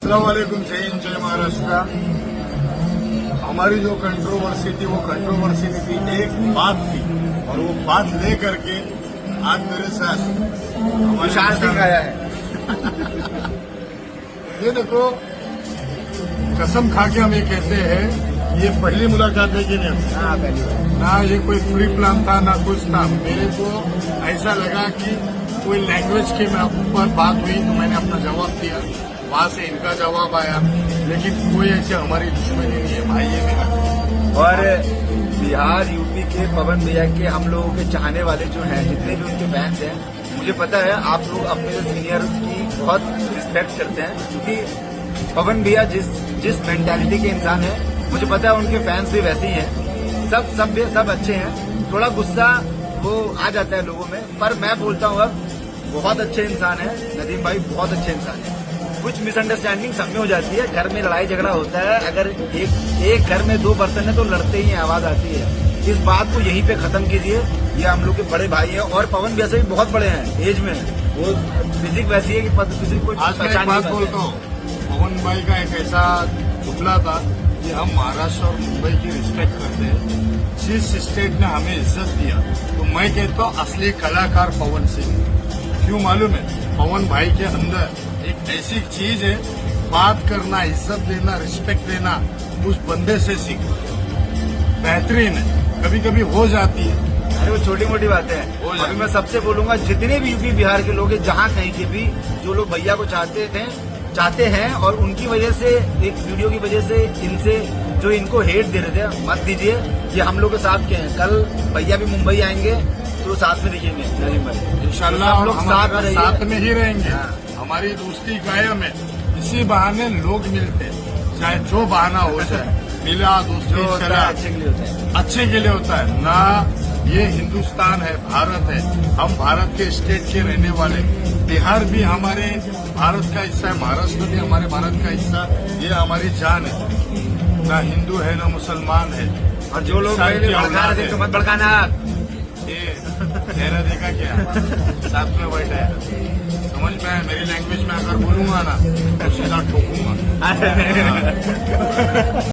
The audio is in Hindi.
अस्सलाम वालेकुम, जय हिंद, जय महाराष्ट्र। हमारी जो कंट्रोवर्सी थी वो कंट्रोवर्सी नहीं थी, एक बात थी और वो बात ले करके आज मेरे साथ विशाल सिंह आया है। ये देखो, कसम खा के हम ये कहते हैं, ये पहली मुलाकात है कि नहीं? हाँ, पहली बार। ना ये कोई प्री प्लान था ना कुछ था। मेरे को ऐसा लगा कि कोई लैंग्वेज के ऊपर बात हुई तो मैंने अपना जवाब दिया, वहां से इनका जवाब आया, लेकिन कोई ऐसे हमारी दुश्मनी नहीं है भाई, ये मेरा। और बिहार यूपी के पवन भैया के हम लोगों के चाहने वाले जो हैं, जितने भी उनके फैंस हैं, मुझे पता है आप लोग अपने सीनियर की बहुत रिस्पेक्ट करते हैं, क्योंकि पवन भैया जिस मेंटालिटी के इंसान है, मुझे पता है उनके फैंस भी वैसे ही हैं। सब अच्छे हैं। थोड़ा गुस्सा वो आ जाता है लोगों में, पर मैं बोलता हूँ अब बहुत अच्छे इंसान है नदीम भाई, बहुत अच्छे इंसान है। कुछ मिसअंडरस्टैंडिंग सब में हो जाती है, घर में लड़ाई झगड़ा होता है, अगर एक घर में दो बर्तन है तो लड़ते ही आवाज आती है। इस बात को यहीं पे खत्म कीजिए। ये हम लोग के बड़े भाई हैं और पवन भैया से भी बहुत बड़े हैं एज में, वो फिजिक वैसी है कि किसी को आज मैं एक बात बोलता हूँ, पवन भाई का एक ऐसा जुमला था कि हम महाराष्ट्र और मुंबई की रिस्पेक्ट करते हैं, जिस स्टेट ने हमें इज्जत दिया, तो मैं कहता हूँ असली कलाकार पवन सिंह। क्यों मालूम है? पवन भाई के अंदर एक ऐसी चीज है, बात करना, इज्जत देना, रिस्पेक्ट देना, उस बंदे से सीखो, बेहतरीन है। कभी कभी हो जाती है, अरे वो छोटी मोटी बातें हैं। अभी मैं सबसे बोलूंगा, जितने भी यूपी बिहार के लोग हैं, जहाँ कहीं के भी जो लोग भैया को चाहते हैं और उनकी वजह से, एक वीडियो की वजह से इनसे जो इनको हेट दे रहे थे, मत दीजिए। ये हम लोग के साथ के हैं। कल भैया भी मुंबई आएंगे तो साथ में दिखेंगे नदीम भाई, इंशाल्लाह हम लोग साथ में ही रहेंगे। हाँ। हमारी दोस्ती कायम है। इसी बहाने लोग मिलते हैं, चाहे जो बहाना हो जाए, मिला दोस्ती चला, अच्छे के लिए होता है। अच्छे के लिए होता है ना। ये हिंदुस्तान है, भारत है, हम भारत के स्टेट के रहने वाले। बिहार भी हमारे भारत का हिस्सा है, महाराष्ट्र भी हमारे भारत का हिस्सा। ये हमारी जान है, ना हिंदू है ना मुसलमान है। और जो लोग भड़का रहे थे तो मत भड़काना। ये चेहरा देखा क्या, साथ में बैठा है, समझ में आया? मेरी लैंग्वेज में अगर बोलूंगा ना तो सीधा ठोकूंगा।